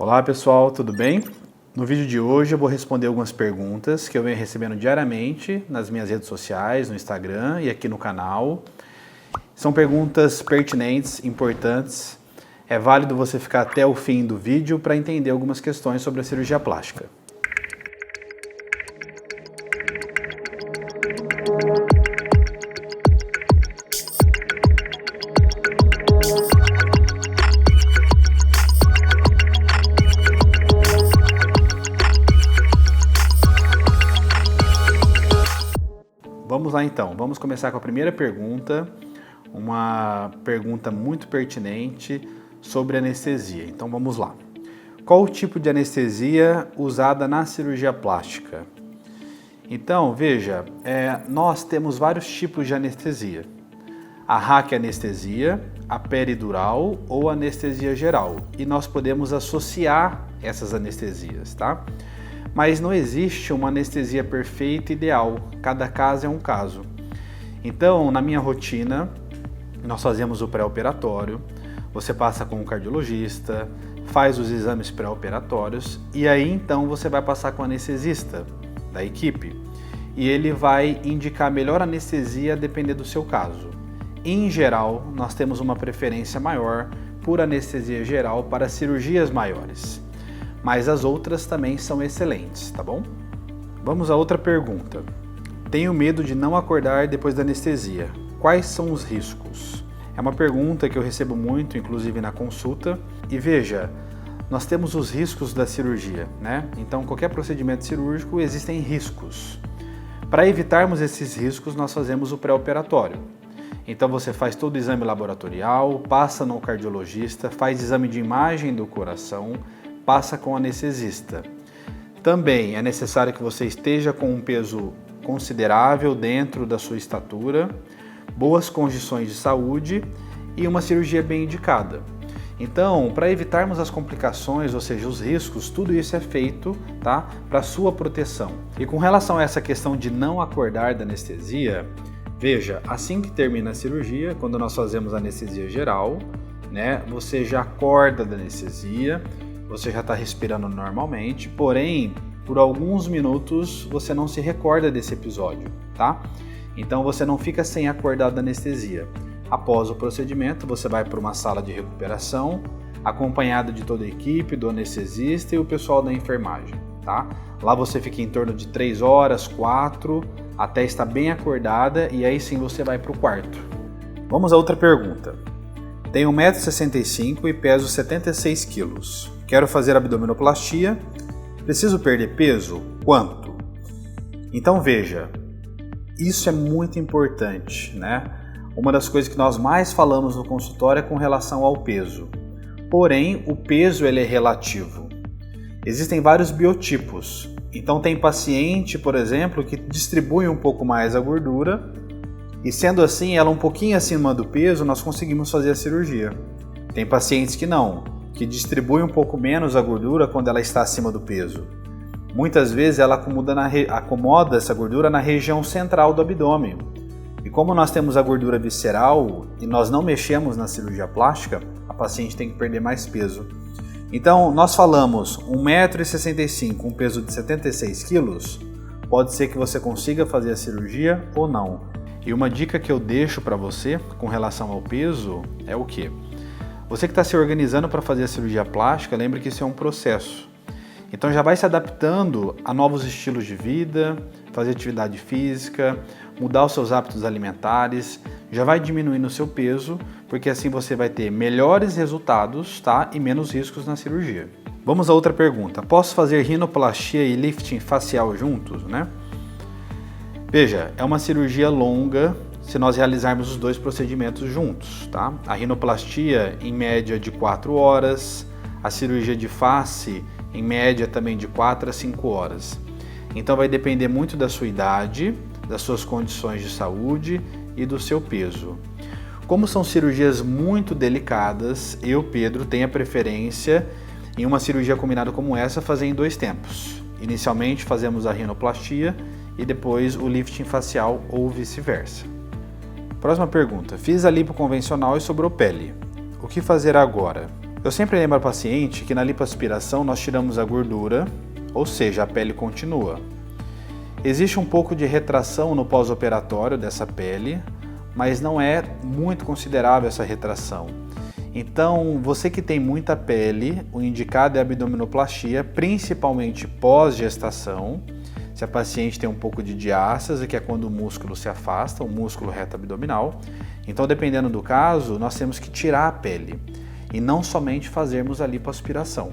Olá pessoal, tudo bem? No vídeo de hoje eu vou responder algumas perguntas que eu venho recebendo diariamente nas minhas redes sociais, no Instagram e aqui no canal. São perguntas pertinentes, importantes. É válido você ficar até o fim do vídeo para entender algumas questões sobre a cirurgia plástica. Vamos lá então, vamos começar com a primeira pergunta, uma pergunta muito pertinente sobre anestesia. Então vamos lá. Qual o tipo de anestesia usada na cirurgia plástica? Então veja, nós temos vários tipos de anestesia. A raquianestesia, a peridural ou anestesia geral. E nós podemos associar essas anestesias, tá? Mas não existe uma anestesia perfeita e ideal, cada caso é um caso. Então, na minha rotina, nós fazemos o pré-operatório, você passa com o cardiologista, faz os exames pré-operatórios e aí então você vai passar com o anestesista da equipe e ele vai indicar a melhor anestesia dependendo do seu caso. Em geral, nós temos uma preferência maior por anestesia geral para cirurgias maiores. Mas as outras também são excelentes, tá bom? Vamos a outra pergunta. Tenho medo de não acordar depois da anestesia. Quais são os riscos? É uma pergunta que eu recebo muito, inclusive na consulta. E veja, nós temos os riscos da cirurgia, né? Então, qualquer procedimento cirúrgico existem riscos. Para evitarmos esses riscos, nós fazemos o pré-operatório. Então, você faz todo o exame laboratorial, passa no cardiologista, faz exame de imagem do coração, passa com o anestesista. Também é necessário que você esteja com um peso considerável dentro da sua estatura, boas condições de saúde e uma cirurgia bem indicada. Então, para evitarmos as complicações, ou seja, os riscos, tudo isso é feito, tá, para sua proteção. E com relação a essa questão de não acordar da anestesia, veja, assim que termina a cirurgia, quando nós fazemos anestesia geral, né, você já acorda da anestesia, você já está respirando normalmente, porém, por alguns minutos você não se recorda desse episódio, tá? Então você não fica sem acordar da anestesia. Após o procedimento, você vai para uma sala de recuperação, acompanhado de toda a equipe, do anestesista e o pessoal da enfermagem, tá? Lá você fica em torno de 3 horas, 4, até estar bem acordada e aí sim você vai para o quarto. Vamos a outra pergunta. Tenho 1,65 m e peso 76 kg. Quero fazer abdominoplastia. Preciso perder peso? Quanto? Então veja, isso é muito importante, né? Uma das coisas que nós mais falamos no consultório é com relação ao peso. Porém, o peso ele é relativo. Existem vários biotipos. Então tem paciente, por exemplo, que distribui um pouco mais a gordura e sendo assim, ela um pouquinho acima do peso, nós conseguimos fazer a cirurgia. Tem pacientes que não, que distribuem um pouco menos a gordura quando ela está acima do peso. Muitas vezes ela acomoda essa gordura na região central do abdômen. E como nós temos a gordura visceral e nós não mexemos na cirurgia plástica, a paciente tem que perder mais peso. Então, nós falamos 1,65 m, um peso de 76 kg, pode ser que você consiga fazer a cirurgia ou não. E uma dica que eu deixo para você com relação ao peso é o quê? Você que está se organizando para fazer a cirurgia plástica, lembre que isso é um processo. Então já vai se adaptando a novos estilos de vida, fazer atividade física, mudar os seus hábitos alimentares, já vai diminuindo o seu peso, porque assim você vai ter melhores resultados, tá? E menos riscos na cirurgia. Vamos a outra pergunta. Posso fazer rinoplastia e lifting facial juntos, né? Veja, é uma cirurgia longa se nós realizarmos os dois procedimentos juntos, tá? A rinoplastia em média de 4 horas, a cirurgia de face em média também de 4 a 5 horas. Então vai depender muito da sua idade, das suas condições de saúde e do seu peso. Como são cirurgias muito delicadas, eu, Pedro, tenho a preferência em uma cirurgia combinada como essa fazer em 2 tempos. Inicialmente fazemos a rinoplastia e depois o lifting facial ou vice-versa. Próxima pergunta. Fiz a lipo convencional e sobrou pele. O que fazer agora? Eu sempre lembro ao paciente que na lipoaspiração nós tiramos a gordura, ou seja, a pele continua. Existe um pouco de retração no pós-operatório dessa pele, mas não é muito considerável essa retração. Então, você que tem muita pele, o indicado é a abdominoplastia, principalmente pós-gestação. Se a paciente tem um pouco de diástase, que é quando o músculo se afasta, o músculo reto abdominal. Então, dependendo do caso, nós temos que tirar a pele e não somente fazermos a lipoaspiração.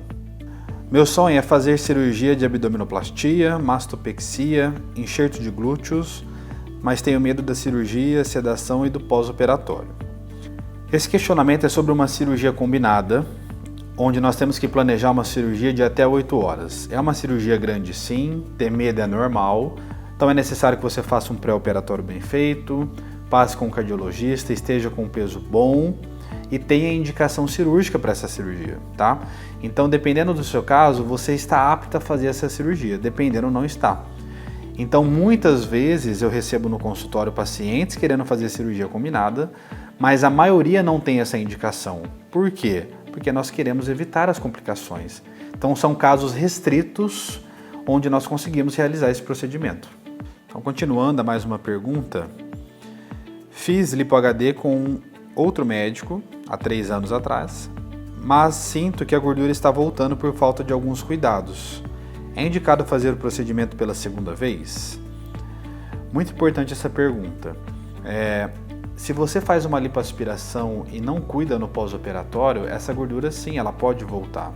Meu sonho é fazer cirurgia de abdominoplastia, mastopexia, enxerto de glúteos, mas tenho medo da cirurgia, sedação e do pós-operatório. Esse questionamento é sobre uma cirurgia combinada, onde nós temos que planejar uma cirurgia de até 8 horas. É uma cirurgia grande sim, ter medo é normal, então é necessário que você faça um pré-operatório bem feito, passe com um cardiologista, esteja com um peso bom e tenha indicação cirúrgica para essa cirurgia, tá? Então, dependendo do seu caso, você está apta a fazer essa cirurgia, dependendo não está. Então, muitas vezes eu recebo no consultório pacientes querendo fazer cirurgia combinada, mas a maioria não tem essa indicação. Por quê? Porque nós queremos evitar as complicações. Então, são casos restritos onde nós conseguimos realizar esse procedimento. Então, continuando a mais uma pergunta, fiz lipo-HD com outro médico há 3 anos atrás, mas sinto que a gordura está voltando por falta de alguns cuidados. É indicado fazer o procedimento pela segunda vez? Muito importante essa pergunta. Se você faz uma lipoaspiração e não cuida no pós-operatório, essa gordura sim, ela pode voltar.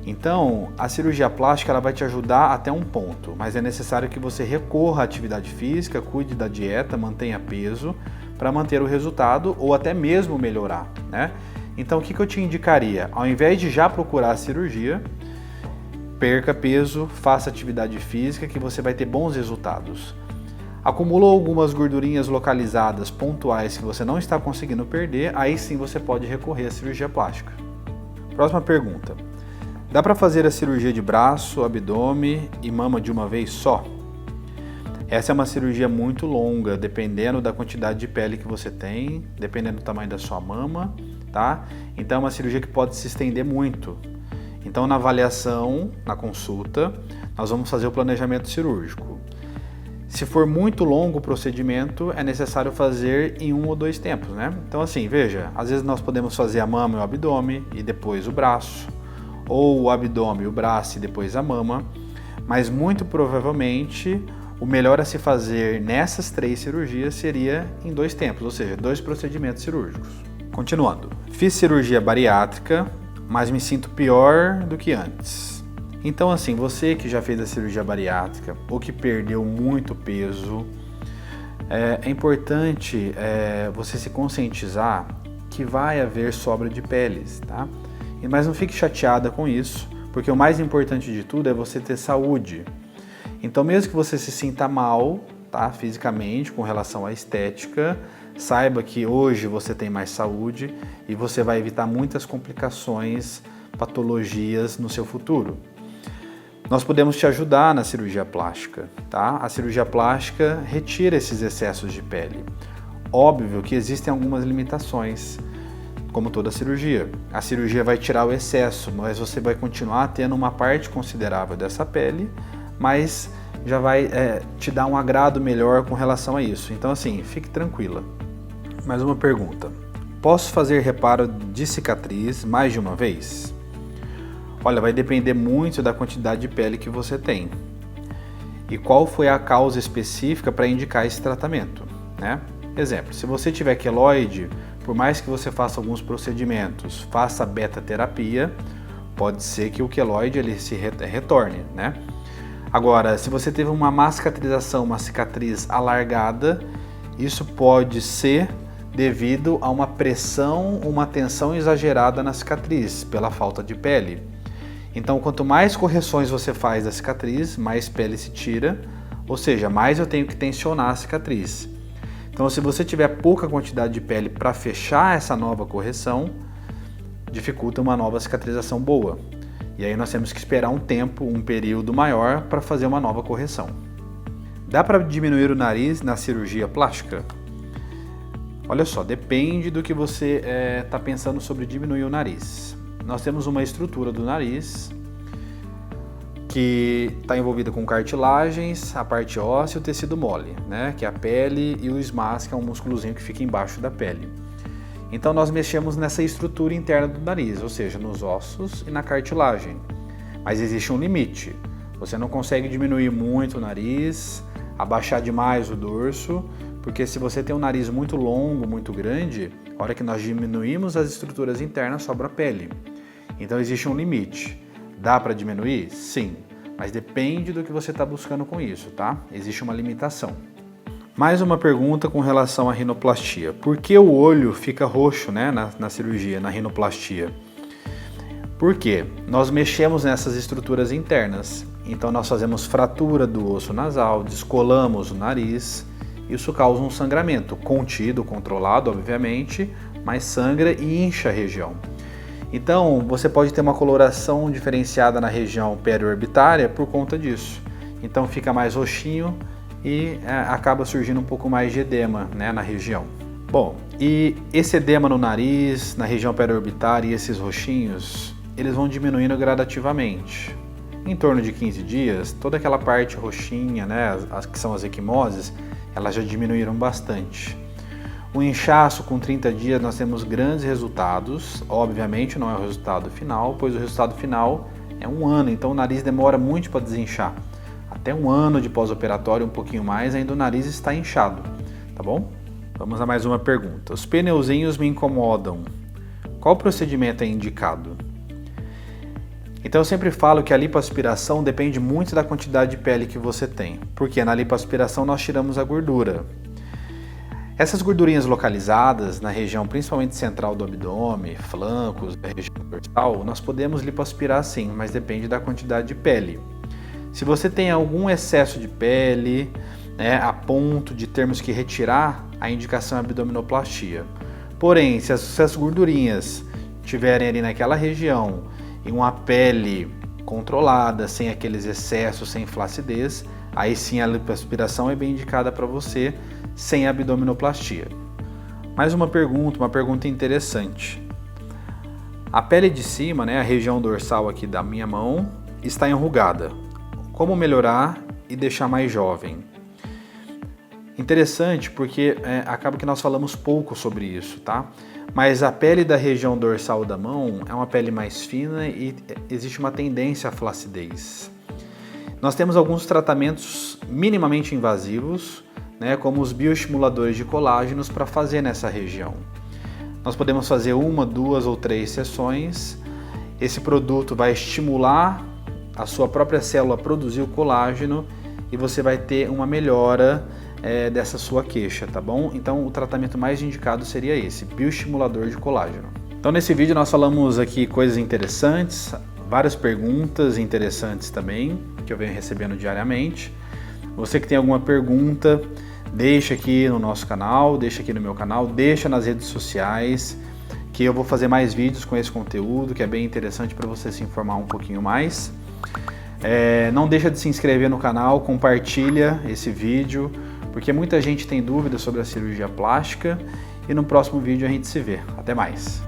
Então, a cirurgia plástica ela vai te ajudar até um ponto, mas é necessário que você recorra à atividade física, cuide da dieta, mantenha peso para manter o resultado ou até mesmo melhorar, né? Então, o que eu te indicaria? Ao invés de já procurar a cirurgia, perca peso, faça atividade física que você vai ter bons resultados. Acumulou algumas gordurinhas localizadas, pontuais, que você não está conseguindo perder, aí sim você pode recorrer à cirurgia plástica. Próxima pergunta. Dá para fazer a cirurgia de braço, abdômen e mama de uma vez só? Essa é uma cirurgia muito longa, dependendo da quantidade de pele que você tem, dependendo do tamanho da sua mama, tá? Então é uma cirurgia que pode se estender muito. Então na avaliação, na consulta, nós vamos fazer o planejamento cirúrgico. Se for muito longo o procedimento, é necessário fazer em 1 ou 2 tempos, né? Então assim, veja, às vezes nós podemos fazer a mama e o abdômen e depois o braço, ou o abdômen, o braço e depois a mama, mas muito provavelmente o melhor a se fazer nessas 3 cirurgias seria em 2 tempos, ou seja, 2 procedimentos cirúrgicos. Continuando, fiz cirurgia bariátrica, mas me sinto pior do que antes. Então assim, você que já fez a cirurgia bariátrica ou que perdeu muito peso, é importante você se conscientizar que vai haver sobra de peles, tá? Mas não fique chateada com isso, porque o mais importante de tudo é você ter saúde. Então mesmo que você se sinta mal, tá, fisicamente, com relação à estética, saiba que hoje você tem mais saúde e você vai evitar muitas complicações, patologias no seu futuro. Nós podemos te ajudar na cirurgia plástica, tá? A cirurgia plástica retira esses excessos de pele. Óbvio que existem algumas limitações, como toda cirurgia. A cirurgia vai tirar o excesso, mas você vai continuar tendo uma parte considerável dessa pele, mas já vai te dar um agrado melhor com relação a isso. Então assim, fique tranquila. Mais uma pergunta. Posso fazer reparo de cicatriz mais de uma vez? Olha, vai depender muito da quantidade de pele que você tem. E qual foi a causa específica para indicar esse tratamento, né? Exemplo, se você tiver queloide, por mais que você faça alguns procedimentos, faça beta-terapia, pode ser que o queloide ele se retorne, né? Agora, se você teve uma má cicatrização, uma cicatriz alargada, isso pode ser devido a uma pressão, uma tensão exagerada na cicatriz, pela falta de pele. Então, quanto mais correções você faz da cicatriz, mais pele se tira, ou seja, mais eu tenho que tensionar a cicatriz. Então, se você tiver pouca quantidade de pele para fechar essa nova correção, dificulta uma nova cicatrização boa. E aí nós temos que esperar um tempo, um período maior para fazer uma nova correção. Dá para diminuir o nariz na cirurgia plástica? Olha só, depende do que você está pensando sobre diminuir o nariz. nós temos uma estrutura do nariz que está envolvida com cartilagens, a parte óssea e o tecido mole, né? Que é a pele e o esmalte, que é um músculozinho que fica embaixo da pele. Então nós mexemos nessa estrutura interna do nariz, ou seja, nos ossos e na cartilagem. Mas existe um limite. Você não consegue diminuir muito o nariz, abaixar demais o dorso, porque se você tem um nariz muito longo, muito grande, a hora que nós diminuímos as estruturas internas, sobra a pele. Então existe um limite. Dá para diminuir? Sim, mas depende do que você está buscando com isso, tá? Existe uma limitação. Mais uma pergunta com relação à rinoplastia. Por que o olho fica roxo, né, na cirurgia, na rinoplastia? Por quê? Nós mexemos nessas estruturas internas. Então nós fazemos fratura do osso nasal, descolamos o nariz. Isso causa um sangramento, contido, controlado, obviamente, mas sangra e incha a região. Então, você pode ter uma coloração diferenciada na região periorbitária por conta disso. Então, fica mais roxinho e acaba surgindo um pouco mais de edema, né, na região. Bom, e esse edema no nariz, na região periorbitária e esses roxinhos, eles vão diminuindo gradativamente. Em torno de 15 dias, toda aquela parte roxinha, né, que são as equimoses, elas já diminuíram bastante. O inchaço com 30 dias nós temos grandes resultados, obviamente não é o resultado final, pois o resultado final é 1 ano, então o nariz demora muito para desinchar. Até 1 ano de pós-operatório, um pouquinho mais, ainda o nariz está inchado, tá bom? Vamos a mais uma pergunta. Os pneuzinhos me incomodam. Qual procedimento é indicado? Então eu sempre falo que a lipoaspiração depende muito da quantidade de pele que você tem, porque na lipoaspiração nós tiramos a gordura. Essas gordurinhas localizadas na região principalmente central do abdômen, flancos, da região dorsal, nós podemos lipoaspirar sim, mas depende da quantidade de pele. Se você tem algum excesso de pele, né, a ponto de termos que retirar, a indicação é abdominoplastia. Porém, se as gordurinhas estiverem ali naquela região e uma pele controlada, sem aqueles excessos, sem flacidez, aí sim a lipoaspiração é bem indicada para você, sem abdominoplastia. Mais uma pergunta interessante. A pele de cima, né, a região dorsal aqui da minha mão, está enrugada. Como melhorar e deixar mais jovem? Interessante porque acaba que nós falamos pouco sobre isso, tá? Mas a pele da região dorsal da mão é uma pele mais fina e existe uma tendência à flacidez. Nós temos alguns tratamentos minimamente invasivos, né, como os bioestimuladores de colágenos para fazer nessa região. Nós podemos fazer 1, 2 ou 3 sessões. Esse produto vai estimular a sua própria célula a produzir o colágeno e você vai ter uma melhora dessa sua queixa, tá bom? Então o tratamento mais indicado seria esse, bioestimulador de colágeno. Então nesse vídeo nós falamos aqui coisas interessantes, várias perguntas interessantes também, que eu venho recebendo diariamente. Você que tem alguma pergunta, deixa aqui no nosso canal, deixa aqui no meu canal, deixa nas redes sociais, que eu vou fazer mais vídeos com esse conteúdo, que é bem interessante para você se informar um pouquinho mais. Não deixa de se inscrever no canal, compartilha esse vídeo, porque muita gente tem dúvidas sobre a cirurgia plástica, e no próximo vídeo a gente se vê. Até mais!